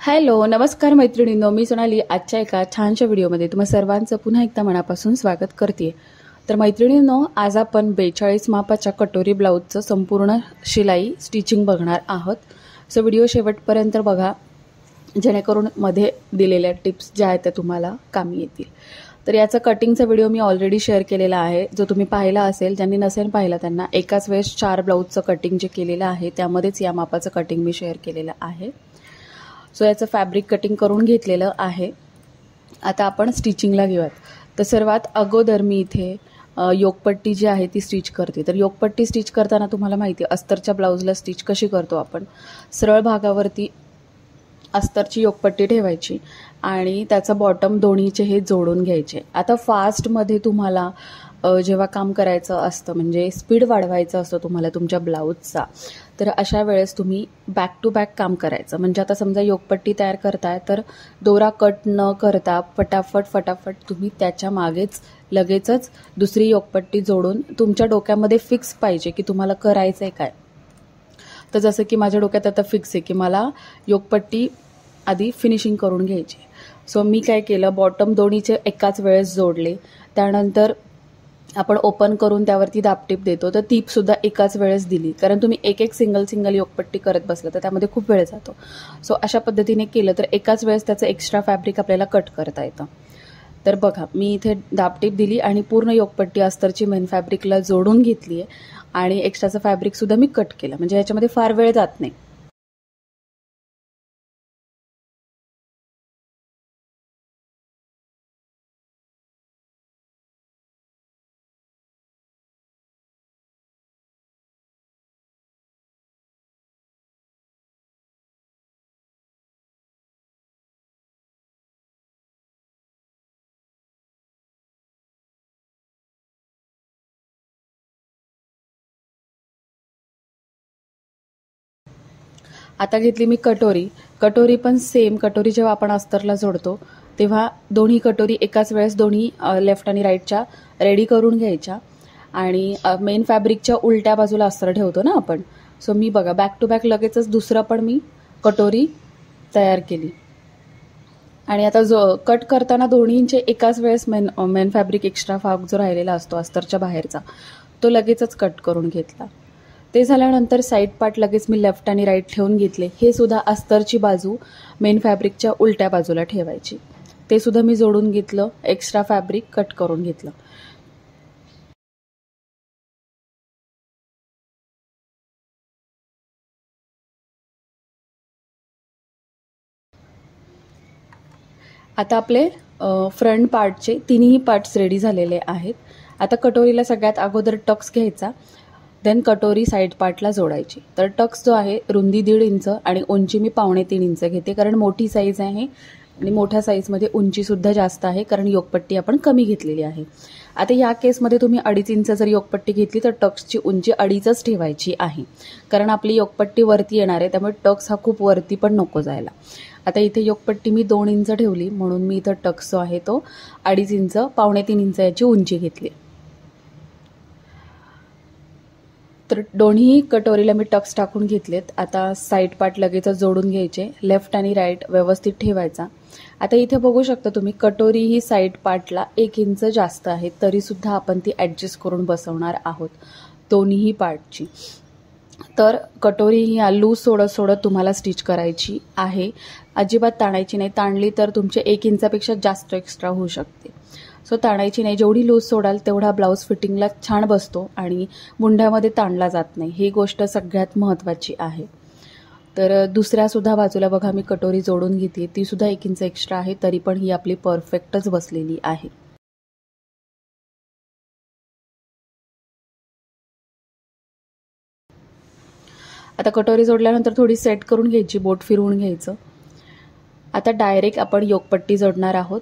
Hello नमस्कार मैत्रिणींनो, मी सोनाली आजच्या एका छानशा व्हिडिओमध्ये तुम्हा सर्वांचं पुन्हा एकदा मनापासून स्वागत करते। तर मैत्रिणींनो, आज आपण 42 मापाच्या कटोरी ब्लाऊजचं संपूर्ण शिलाई स्टिचिंग बघणार आहोत। सो व्हिडिओ शेवटपर्यंत बघा, जेणेकरून मध्ये दिलेल्या टिप्स ज्या आहेत त्या तुम्हाला कामी येतील। तर याचा कटिंगचा व्हिडिओ मी ऑलरेडी शेअर केलेला आहे, जो तुम्ही पाहिला असेल। ज्यांनी नसेल पाहिला त्यांना एकाच वेळेस 4 ब्लाऊजचं कटिंग जे केलेलं आहे त्यामध्येच या मापाचं कटिंग मी शेअर केलेलं आहे। सो याचं फॅब्रिक कटिंग करून घेतलेलं आहे। आता आपण स्टिचिंगला घेऊयात। तर सर्वात अगोदर मी इथे योकपट्टी जी आहे ती स्टिच करते। तर योकपट्टी स्टिच करताना तुम्हाला माहिती आहे अस्तरच्या ब्लाऊजला स्टिच कशी करतो आपण, सरळ भागावरती अस्तरची योकपट्टी ठेवायची आणि त्याचा बॉटम दोन्हीचे हे जोडून घ्यायचे। आता फास्टमध्ये तुम्हाला जेव्हा काम करायचं असतं, म्हणजे स्पीड वाढवायचं असतं तुम्हाला तुमच्या ब्लाऊजचा, तर अशा वेळेस तुम्ही बॅक टू बॅक काम करायचं। म्हणजे आता समजा योकपट्टी तयार करताय तर दोरा कट न करता फटाफट तुम्ही त्याच्या मागेच लगेचच दुसरी योकपट्टी जोडून तुमच्या डोक्यामध्ये फिक्स पाहिजे की तुम्हाला करायचं आहे काय। तर जसं की माझ्या डोक्यात आता फिक्स आहे की मला योकपट्टी आधी फिनिशिंग करून घ्यायची। सो मी काय केलं, बॉटम दोन्हीचे एकाच वेळेस जोडले। त्यानंतर आपण ओपन करून त्यावरती दाबटीप देतो, तर टीप सुद्धा एकाच वेळेस दिली, कारण तुम्ही एक सिंगल योकपट्टी करत बसला तर त्यामध्ये खूप वेळ जातो। सो अशा पद्धतीने केलं तर एकाच वेळेस त्याचं एक्स्ट्रा फॅब्रिक आपल्याला कट करता येतं। तर बघा, मी इथे दाबटीप दिली आणि पूर्ण योकपट्टी अस्तरची मेन फॅब्रिकला जोडून घेतली आहे आणि एक्स्ट्राचं फॅब्रिक सुद्धा मी कट केलं, म्हणजे याच्यामध्ये फार वेळ जात नाही। आता घेतली मी कटोरी पण सेम कटोरी जेव्हा आपण अस्तरला जोडतो तेव्हा दोन्ही कटोरी एकाच वेळेस दोन्ही लेफ्ट आणि राईटच्या रेडी करून घ्यायच्या आणि मेन फॅब्रिकच्या उलट्या बाजूला अस्तर ठेवतो ना आपण। सो मी बघा बॅक टू बॅक लगेचच दुसरं पण मी कटोरी तयार केली आणि आता जो कट करताना दोन्हींचे एकाच वेळेस मेन फॅब्रिक एक्स्ट्रा भाग जो राहिलेला असतो अस्तरच्या बाहेरचा तो लगेचच कट करून घेतला। ते झाल्यानंतर साईड पार्ट लगेच मी लेफ्ट आणि राईट ठेवून घेतले। हे सुद्धा अस्तरची बाजू मेन फॅब्रिकच्या उलट्या बाजूला ठेवायची, ते सुद्धा मी जोडून घेतलं, एक्स्ट्रा फॅब्रिक कट करून घेतलं। आता आपले फ्रंट पार्टचे तिन्ही पार्ट्स रेडी झालेले आहेत। आता कटोरीला सगळ्यात अगोदर टक्स घ्यायचा, देन कटोरी साईड पार्टला जोडायची। तर टक्स जो आहे रुंदी 1.5 इंच आणि उंची मी 2.25 इंच घेते, कारण मोठी साईज आहे आणि मोठ्या साईजमध्ये उंचीसुद्धा जास्त आहे, कारण योकपट्टी आपण कमी घेतलेली आहे। आता या केसमध्ये तुम्ही 2.5 इंच जर योकपट्टी घेतली तर टक्सची उंची 2.5च ठेवायची आहे, कारण आपली योकपट्टी वरती येणार आहे, त्यामुळे टक्स हा खूप वरती पण नको जायला। आता इथे योकपट्टी मी 2 इंच ठेवली, म्हणून मी इथं टक्स जो आहे तो 2.5 इंच 2.25 इंच याची उंची घेतली। तर दोन्ही कटोरीला मी टक्स टाकून घेतलेत। आता साईड पार्ट लगेचच जोडून घ्यायचे, लेफ्ट आणि राईट व्यवस्थित ठेवायचा। आता इथे बघू शकता तुम्ही, कटोरी ही साईड पार्टला 1 इंच जास्त आहे, तरीसुद्धा आपण ती ॲडजस्ट करून बसवणार आहोत दोन्हीही पार्टची। तर कटोरी ही लूज सोडत तुम्हाला स्टिच करायची आहे, अजिबात ताणायची नाही। ताणली तर तुमचे 1 इंचापेक्षा जास्त एक्स्ट्रा होऊ शकते। सो ताणायची नाही, जेवढी लूज सोडाल तेवढा ब्लाऊज फिटिंगला छान बसतो आणि मुंढ्यामध्ये ताणला जात नाही, ही गोष्ट सगळ्यात महत्त्वाची आहे। तर दुसऱ्यासुद्धा बाजूला बघा मी कटोरी जोडून घेते, ती सुद्धा 1 इंच एक्स्ट्रा आहे, तरी पण ही आपली परफेक्टच बसलेली आहे। आता कटोरी जोडल्यानंतर थोडी सेट करून घ्यायची, बोट फिरवून घ्यायचं। आता डायरेक्ट आपण योकपट्टी जोडणार आहोत।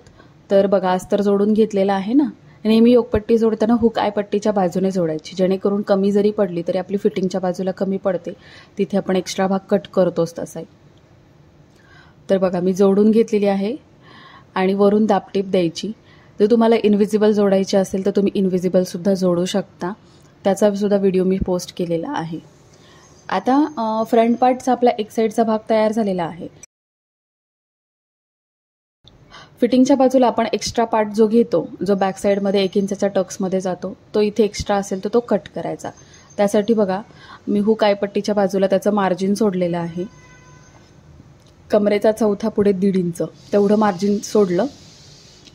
तर बघा अस्तर जोडून घेतलेला आहे ना, नेहमी योकपट्टी जोडताना हुक आय पट्टीच्या बाजूने जोडायची, जेणेकरून कमी जरी पडली तरी आपली फिटिंगच्या बाजूला कमी पडते, तिथे आपण एक्स्ट्रा भाग कट करतोच तसा। तर बघा मी जोडून घेतलेली आहे आणि वरून दाबटीप द्यायची। जर तुम्हाला इनविजिबल जोडायची असेल तर तुम्ही इनविजिबलसुद्धा जोडू शकता, त्याचा सुद्धा व्हिडिओ मी पोस्ट केलेला आहे। आता फ्रंट पार्टचा आपला एक साईडचा भाग तयार झालेला आहे। फिटिंगच्या बाजूला आपण एक्स्ट्रा पार्ट जो घेतो, जो बॅक साईडमध्ये 1 इंचाच्या टक्समध्ये जातो, तो इथे एक्स्ट्रा असेल तर तो कट करायचा. त्यासाठी बघा मी हुक आयपट्टीच्या बाजूला त्याचं मार्जिन सोडलेलं आहे. कमरेचा चौथा पुढे 1.5 इंच तेवढं मार्जिन सोडलं.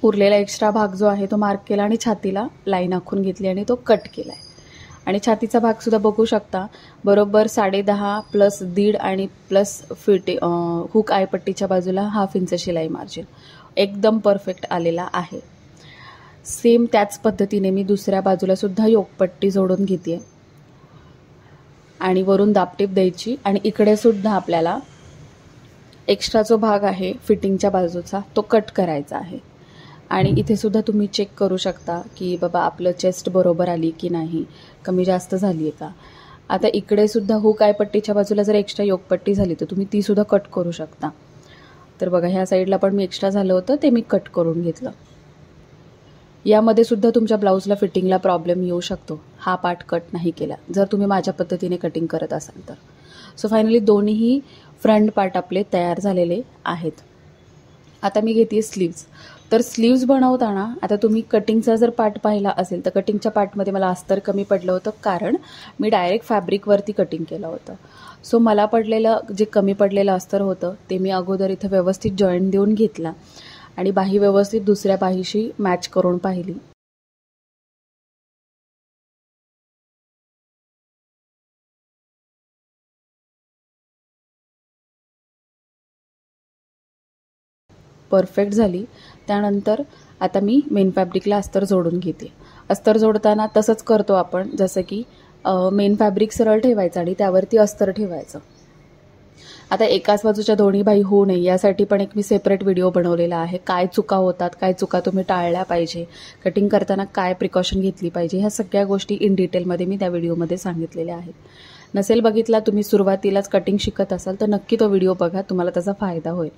उरलेला एक्स्ट्रा भाग जो आहे तो मार्क केला आणि छातीला लाईन आखून घेतली आणि तो कट केला आहे. आणि छातीचा भागसुद्धा बघू शकता, बरोबर 10.5 प्लस 1.5 आणि प्लस हुक आयपट्टीच्या बाजूला 1/2 इंच शिलाई मार्जिन एकदम परफेक्ट आलेला आहे. सेम त्याच पद्धतीने मी दुसऱ्या बाजूला सुद्धा योकपट्टी जोडून घेते आणि वरून दाबटीप द्यायची. आणि इकडे सुद्धा आपल्याला एक्स्ट्रा जो भाग आहे फिटिंगच्या बाजूचा तो कट करायचा आहे. आणि इथे सुद्धा तुम्ही चेक करू शकता की बाबा आपलं चेस्ट बरोबर आली की नाही, कमी जास्त झाली आहे का. आता इकडे सुद्धा हुक आयपट्टीच्या बाजूला जर एक्स्ट्रा योकपट्टी झाली तर तुम्ही ती सुद्धा कट करू शकता. तर बघा ह्या साईडला पण मी एक्स्ट्रा झालं होतं ते मी कट करून घेतलं. यामध्ये सुद्धा तुमच्या ब्लाऊजला फिटिंगला प्रॉब्लेम येऊ शकतो हा पार्ट कट नाही केला, जर तुम्ही माझ्या पद्धतीने कटिंग करत असाल तर. सो फायनली दोन्ही फ्रंट पार्ट आपले तयार झालेले आहेत. आता मी घेते स्लीव्ज. तर स्लीव्ज बनवताना आता तुम्ही कटिंगचा जर पार्ट पाहिला असेल तर कटिंगच्या पार्टमध्ये मला अस्तर कमी पडलं होतं, कारण मी डायरेक्ट फॅब्रिकवरती कटिंग केलं होतं. सो मला पडलेलं जे कमी पडलेलं अस्तर होतं ते मी अगोदर इथं व्यवस्थित जॉईंट देऊन घेतला आणि बाही व्यवस्थित दुसऱ्या बाहीशी मॅच करून पाहिली. परफेक्ट झाली. त्यानंतर आता मी मेन फॅब्रिकला अस्तर जोडून घेते. अस्तर जोडताना तसंच करतो आपण, जसं की मेन फॅब्रिक सरळ ठेवायचं आणि त्यावरती अस्तर ठेवायचं. आता एकाच बाजूच्या दोन्ही बाही होऊ नये यासाठी पण एक मी सेपरेट व्हिडिओ बनवलेला आहे. काय चुका होतात, काय चुका तुम्ही टाळल्या पाहिजे, कटिंग करताना काय प्रिकॉशन घेतली पाहिजे, ह्या सगळ्या गोष्टी इन डिटेलमध्ये मी त्या व्हिडिओमध्ये सांगितलेल्या आहेत. नसेल बघितला, तुम्ही सुरुवातीलाच कटिंग शिकत असाल तर नक्की तो व्हिडिओ बघा, तुम्हाला त्याचा फायदा होईल.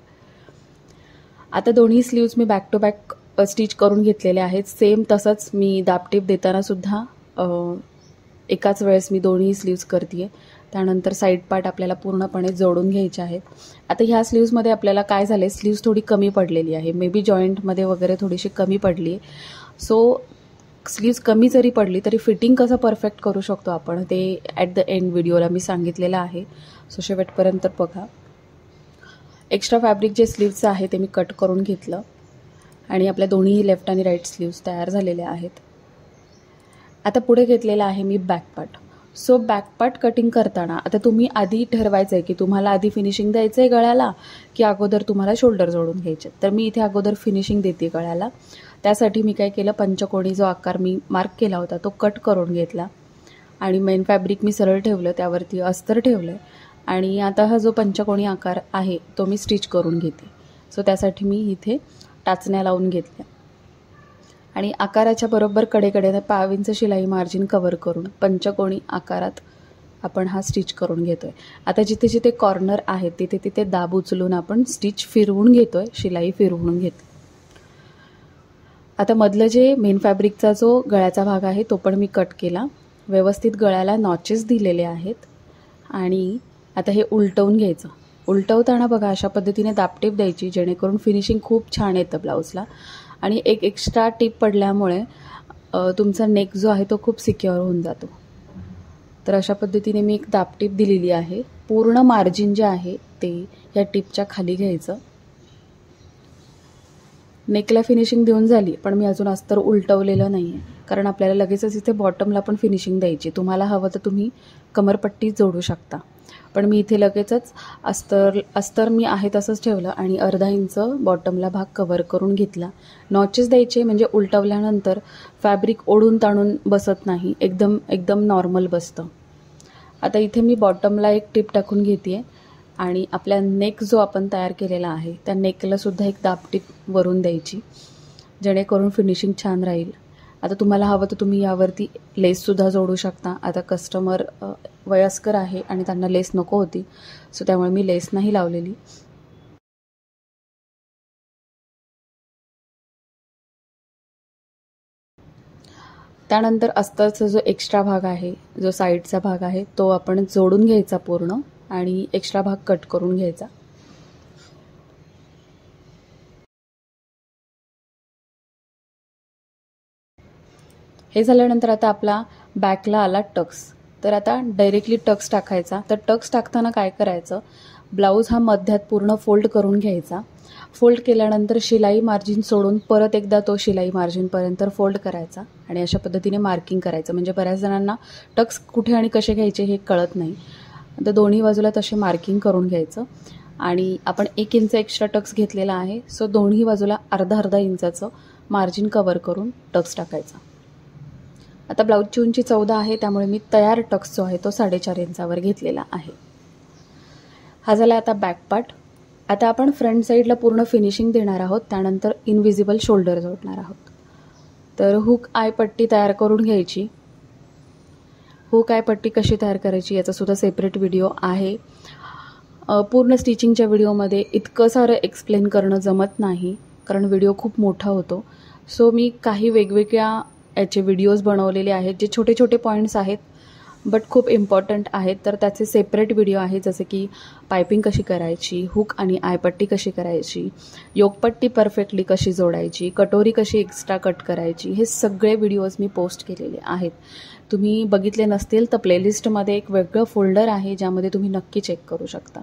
आता दोन्ही स्लीव्ज मी बॅक टू बॅक स्टिच करून घेतलेले आहेत. सेम तसंच मी दाबटीप देताना सुद्धा एकाच वेळेस मी दोन्ही स्लीव्ज करते. त्यानंतर साईड पार्ट आपल्याला पूर्णपणे जोडून घ्यायचे आहेत. आता ह्या स्लीव्जमध्ये आपल्याला काय झालं आहे, स्लीव्ज थोडी कमी पडलेली आहे, मे बी जॉईंटमध्ये वगैरे थोडीशी कमी पडली आहे. सो स्लीव्ज कमी जरी पडली तरी फिटिंग कसं परफेक्ट करू शकतो आपण ते ॲट द एंड व्हिडिओला मी सांगितलेलं आहे. सो शेवटपर्यंत बघा. एक्स्ट्रा फॅब्रिक जे स्लीव्जचं आहे ते मी कट करून घेतलं आणि आपल्या दोन्ही लेफ्ट आणि राईट स्लीव्ज तयार झालेल्या आहेत. आता पुढे घेतलेला आहे मी back part. So back part cutting करताना आता तुम्ही आधी ठरवायचं आहे की तुम्हाला आधी फिनिशिंग द्यायचं आहे गळ्याला की अगोदर तुम्हाला शोल्डर जोडून घ्यायचे. तर मी इथे अगोदर फिनिशिंग देते गळ्याला. त्यासाठी मी काय केलं, पंचकोणी जो आकार मी मार्क केला होता तो कट करून घेतला आणि मेन फॅब्रिक मी सरळ ठेवलं, त्यावरती अस्तर ठेवलं आणि आता हा जो पंचकोणी आकार आहे तो मी स्टिच करून घेते. सो त्यासाठी मी इथे टाचण्या लावून घेतल्या आणि आकाराच्या बरोबर कडेकडेने 1/2 इंच शिलाई मार्जिन कव्हर करून पंचकोणी आकारात आपण हा स्टिच करून घेतोय. आता जिथे जिथे कॉर्नर आहे तिथे तिथे दाब उचलून आपण स्टिच फिरवून घेतोय, शिलाई फिरवून घेतो. आता मधलं जे मेन फॅब्रिकचा जो गळ्याचा भाग आहे तो पण मी कट केला. व्यवस्थित गळ्याला नॉचेस दिलेले आहेत आणि आता हे उलटवून घ्यायचं. उलटवताना बघा अशा पद्धतीने दाबटीप द्यायची जेणेकरून फिनिशिंग खूप छान येतं ब्लाऊजला. आणि एक एक्स्ट्रा टीप पडल्यामुळे तुमचा नेक जो आहे तो खूप सिक्युअर होऊन जातो. तर अशा पद्धतीने मी एक दाबटीप दिलेली आहे. पूर्ण मार्जिन जे आहे ते या टिपच्या खाली घ्यायचं. नेकला फिनिशिंग देऊन झाली, पण मी अजून अस्तर उलटवलेलं नाही आहे, कारण आपल्याला लगेचच इथे बॉटमला पण फिनिशिंग द्यायची. तुम्हाला हवं तर तुम्ही कमरपट्टी जोडू शकता, पण मी इथे लगेचच अस्तर मी आहे तसंच ठेवलं आणि 1/2 इंच बॉटमला भाग कव्हर करून घेतला. नॉचेस द्यायचे म्हणजे उलटवल्यानंतर फॅब्रिक ओढून ताणून बसत नाही, एकदम नॉर्मल बसतं. आता इथे मी बॉटमला एक टिप टाकून घेते आणि आपल्या नेक जो आपण तयार केलेला आहे त्या नेकला सुद्धा एक दाबटीप वरून द्यायची जेणेकरून फिनिशिंग छान राहील. आता तुम्हाला हवं तर तुम्ही यावरती लेससुद्धा जोडू शकता. आता कस्टमर वयस्कर आहे आणि त्यांना लेस नको होती, सो त्यामुळे मी लेस नाही लावलेली. त्यानंतर अस्तरचा जो एक्स्ट्रा भाग आहे, जो साईडचा भाग आहे तो आपण जोडून घ्यायचा पूर्ण आणि एक्स्ट्रा भाग कट करून घ्यायचा. हे झाल्यानंतर आता आपला बॅकला आला टक्स. तर आता डायरेक्टली टक्स टाकायचा. तर टक्स टाकताना काय करायचं, ब्लाऊज हा मध्यात पूर्ण फोल्ड करून घ्यायचा. फोल्ड केल्यानंतर शिलाई मार्जिन सोडून परत एकदा तो शिलाई मार्जिनपर्यंत फोल्ड करायचा आणि अशा पद्धतीने मार्किंग करायचं. म्हणजे बऱ्याच जणांना टक्स कुठे आणि कसे घ्यायचे हे कळत नाही. तर दोन्ही बाजूला तसे मार्किंग करून घ्यायचं आणि आपण 1 इंच एक्स्ट्रा टक्स घेतलेला आहे. सो दोन्ही बाजूला अर्धा इंचाचं मार्जिन कवर करून टक्स टाकायचा. आता ब्लाऊजची उंची 14 आहे, त्यामुळे मी तयार टक्स जो आहे तो 4.5 इंचावर घेतलेला आहे. हा झाला आता बॅक पार्ट. आता आपण फ्रंट साईडला पूर्ण फिनिशिंग देणार आहोत. त्यानंतर इनविजिबल शोल्डर जोडणार आहोत. तर हुक आय पट्टी तयार करून घ्यायची. हुक आय पट्टी कशी तयार करायची याचा सुद्धा सेपरेट व्हिडिओ आहे. पूर्ण स्टिचिंगच्या व्हिडिओमध्ये इतकं सारं एक्सप्लेन करणं जमत नाही, कारण व्हिडिओ खूप मोठा होतो. सो मी काही वेगवेगळ्या याचे व्हिडिओज बनवलेले आहेत, जे छोटे छोटे पॉईंट्स आहेत बट खूप इम्पॉर्टंट आहेत. तर त्याचे सेपरेट व्हिडिओ आहेत, जसे की पायपिंग कशी करायची, हुक आणि आयपट्टी कशी करायची, योगपट्टी परफेक्टली कशी जोडायची, कटोरी कशी एक्स्ट्रा कट करायची, हे सगळे व्हिडिओज मी पोस्ट केलेले आहेत. तुम्ही बघितले नसतील तर प्लेलिस्टमध्ये एक वेगळं फोल्डर आहे, ज्यामध्ये तुम्ही नक्की चेक करू शकता.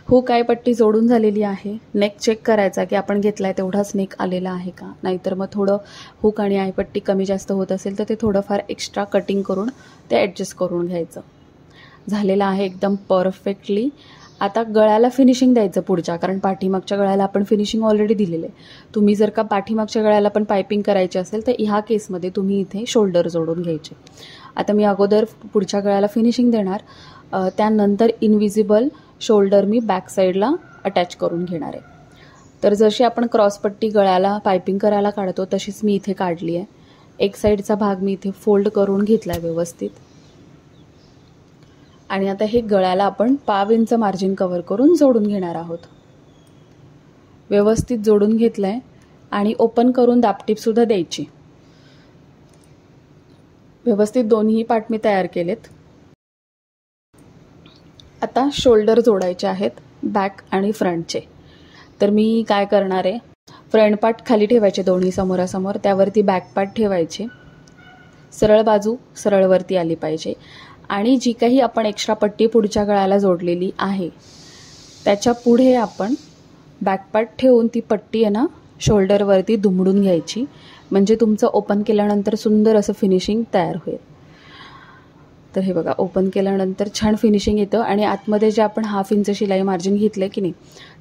हुक आय पट्टी जोडून झालेली आहे. नेक चेक करायचा की आपण घेतलाय तेवढाच नेक आलेला आहे का, नाहीतर मग थोडं हुक आणि आय पट्टी कमी जास्त होत असेल तर ते थोडंफार एक्स्ट्रा कटिंग करून ते ॲडजस्ट करून घ्यायचं. झालेलं आहे एकदम परफेक्टली. आता गळ्याला फिनिशिंग द्यायचं पुढच्या, कारण पाठीमागच्या गळ्याला आपण फिनिशिंग ऑलरेडी दिलेलं आहे. तुम्ही जर का पाठीमागच्या गळ्याला पण पायपिंग करायची असेल तर ह्या केसमध्ये तुम्ही इथे शोल्डर जोडून घ्यायचे. आता मी अगोदर पुढच्या गळ्याला फिनिशिंग देणार, त्यानंतर इनविजिबल शोल्डर मी बॅक साईडला अटॅच करून घेणार आहे. तर जशी आपण क्रॉसपट्टी गळ्याला पायपिंग करायला काढतो तशीच मी इथे काढली आहे. एक साईडचा भाग मी इथे फोल्ड करून घेतला आहे व्यवस्थित. आणि आता हे गळ्याला आपण 1/2 इंच मार्जिन कव्हर करून जोडून घेणार आहोत. व्यवस्थित जोडून घेतलं आहे आणि ओपन करून दापटीपसुद्धा द्यायची. व्यवस्थित दोन्ही पार्ट मी तयार केलेत. आता शोल्डर जोडायचे आहेत बॅक आणि फ्रंटचे. तर मी काय करणार आहे, फ्रंट पार्ट खाली ठेवायचे दोन्ही समोरासमोर, त्यावरती बॅक पार्ट ठेवायचे. सरळ बाजू सरळवरती आली पाहिजे आणि जी काही आपण एक्स्ट्रा पट्टी पुढच्या गळ्याला जोडलेली आहे त्याच्या पुढे आपण बॅक पार्ट ठेवून ती पट्टी आहे ना शोल्डरवरती दुमडून घ्यायची. म्हणजे तुमचं ओपन केल्यानंतर सुंदर असं फिनिशिंग तयार होईल. तर हे बघा, ओपन केल्यानंतर छान फिनिशिंग येतं आणि आतमध्ये जे आपण 1/2 इंच शिलाई मार्जिन घेतलं की नाही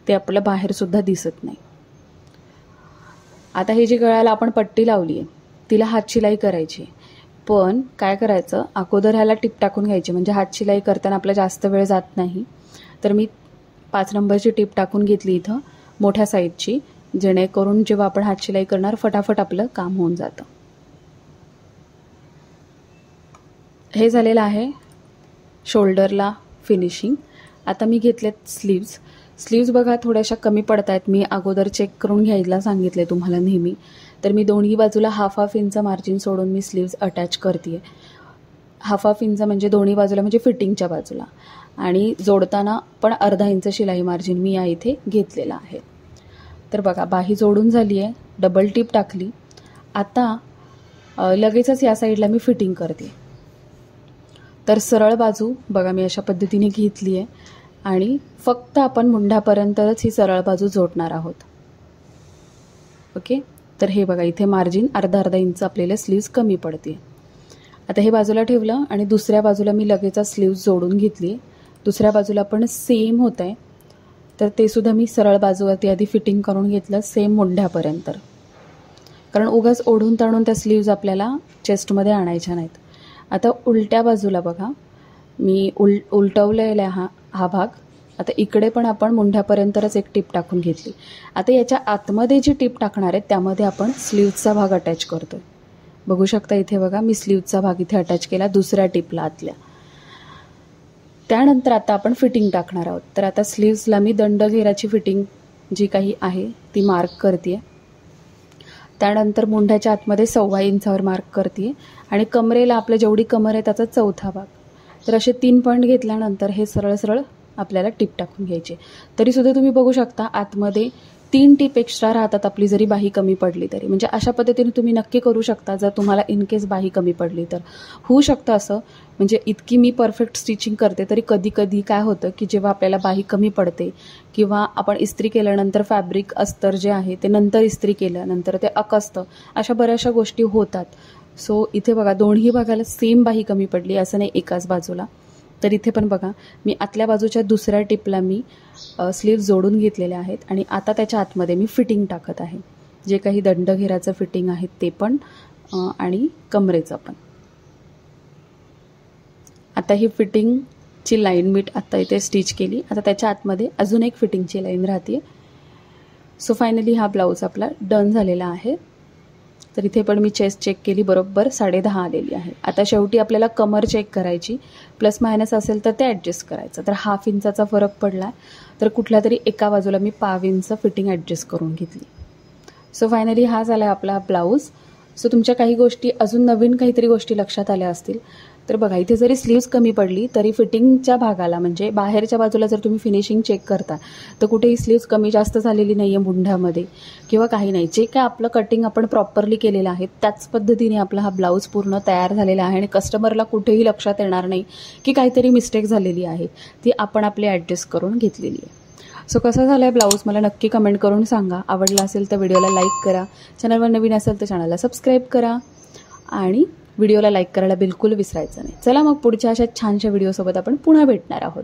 ते आपलं बाहेरसुद्धा दिसत नाही. आता ही जी गळ्याला आपण पट्टी लावली आहे तिला हात शिलाई करायची. पण काय करायचं, अगोदर ह्याला टिप टाकून घ्यायची, म्हणजे हात शिलाई करताना आपला जास्त वेळ जात नाही. तर मी 5 नंबरची टिप टाकून घेतली इथं मोठ्या साईजची, जेणेकरून जेव्हा आपण हात शिलाई करणार फटाफट आपलं काम होऊन जातं. हे झालेलं आहे शोल्डरला फिनिशिंग. आता मी घेतलेत स्लीव्ज. स्लीव्ज बघा थोड्याशा कमी पडत आहेत. मी अगोदर चेक करून घ्यायला सांगितले तुम्हाला नेहमी. तर मी दोन्ही बाजूला 1/2 इंच मार्जिन सोडून मी स्लीव्ज अटॅच करते. 1/2 इंच म्हणजे दोन्ही बाजूला, म्हणजे फिटिंगच्या बाजूला, आणि जोडताना पण अर्धा इंच शिलाई मार्जिन मी या इथे घेतलेला आहे. तर बघा बाही जोडून झाली आहे, डबल टिप टाकली. आता लगेचच या साईडला मी फिटिंग करते. तर सरळ बाजू बघा मी अशा पद्धतीने घेतली आहे आणि फक्त आपण मुंढ्यापर्यंतच ही सरळ बाजू जोडणार आहोत. ओके, तर हे बघा इथे मार्जिन अर्धा इंच आपल्याला स्लीव्ज कमी पडते. आता हे बाजूला ठेवलं आणि दुसऱ्या बाजूला मी लगेचच स्लीव्ज जोडून घेतली. दुसऱ्या बाजूला पण सेम होत आहे, तर ते सुद्धा मी सरळ बाजूवरती आधी फिटिंग करून घेतलं सेम मुंढ्यापर्यंत, कारण उगाच ओढून ताणून त्या स्लीव्ज आपल्याला चेस्टमध्ये आणायच्या नाहीत. आता उलट्या बाजूला बघा मी उलटवलेला हा भाग. आता इकडे पण आपण मुंढ्यापर्यंतच एक टिप टाकून घेतली. आता याच्या आतमध्ये जी टिप टाकणार आहे त्यामध्ये आपण स्लीव्जचा भाग अटॅच करतोय. बघू शकता इथे बघा मी स्लीव्जचा भाग इथे अटॅच केला दुसऱ्या टिपला आतल्या. त्यानंतर आता आपण फिटिंग टाकणार आहोत. तर आता स्लीव्जला मी दंडघेराची फिटिंग जी काही आहे ती मार्क करते. त्यानंतर मुंढ्याच्या आतमध्ये 1.25 इंचावर मार्क करते आणि कमरेला आपलं जेवढी कमर आहे त्याचा चौथा भाग. तर असे 3 पॉईंट घेतल्यानंतर हे सरळ सरळ आपल्याला टिप टाकून घ्यायचे. तरीसुद्धा तुम्ही बघू शकता आतमध्ये 3 टीप एक्स्ट्रा राहतात आपली जरी बाही कमी पडली तरी. म्हणजे अशा पद्धतीने तुम्ही नक्की करू शकता जर तुम्हाला इन केस बाही कमी पडली तर. होऊ शकतं असं, म्हणजे इतकी मी परफेक्ट स्टिचिंग करते तरी कधी कधी काय होतं की जेव्हा आपल्याला बाही कमी पडते किंवा आपण इस्त्री केल्यानंतर फॅब्रिक अस्तर जे आहे ते नंतर इस्त्री केल्यानंतर ते अकसतं, अशा बऱ्याचशा गोष्टी होतात. सो इथे बघा दोन्ही भागाला सेम बाही कमी पडली, असं नाही एकाच बाजूला. तर इथे पण बघा मी आतल्या बाजूच्या दुसऱ्या टिपला मी स्लीव्ज जोडून घेतलेले आहेत आणि आता त्याच्या आतमध्ये मी फिटिंग टाकत आहे. जे काही दंडघेराचं फिटिंग आहे ते पण आणि कमरेचं पण. आता ही फिटिंगची लाईन मी आता इथे स्टिच केली. आता त्याच्या आतमध्ये अजून एक फिटिंगची लाईन राहते. सो फायनली हा ब्लाऊज आपला डन झालेला आहे. तर इथे पण मी चेस्ट चेक केली, बरोबर 10.5 आलेली आहे. आता शेवटी आपल्याला कमर चेक करायची, प्लस मायनस असेल तर ते ॲडजस्ट करायचं. तर 1/2 इंचाचा फरक पडला तर कुठल्या तरी एका बाजूला मी 1/2 इंच फिटिंग ॲडजस्ट करून घेतली. सो फायनली हा झाला आपला ब्लाऊज. सो तुमच्या काही गोष्टी अजून नवीन काहीतरी गोष्टी लक्षात आल्या असतील तर बघा, इथे जरी स्लीव्ज कमी पडली तरी फिटिंगच्या भागाला म्हणजे बाहेरच्या बाजूला जर तुम्ही फिनिशिंग चेक करता तर कुठेही स्लीव्ज कमी जास्त झालेली नाही आहे मुंढ्यामध्ये किंवा काही नाही. जे काय आपलं कटिंग आपण प्रॉपरली केलेलं आहे त्याच पद्धतीने आपला हा ब्लाऊज पूर्ण तयार झालेला आहे आणि कस्टमरला कुठेही लक्षात येणार नाही की काहीतरी मिस्टेक झालेली आहे, ती आपण आपली ॲडजस्ट करून घेतलेली आहे. सो कसा झाला आहे ब्लाऊज मला नक्की कमेंट करून सांगा. आवडला असेल तर व्हिडिओला लाईक करा, चॅनलवर नवीन असेल तर चॅनलला सबस्क्राईब करा आणि व्हिडिओला लाईक करायला बिलकुल विसरायचं नाही. चला मग पुढच्या अशा छानशा व्हिडिओसोबत आपण पुन्हा भेटणार आहोत.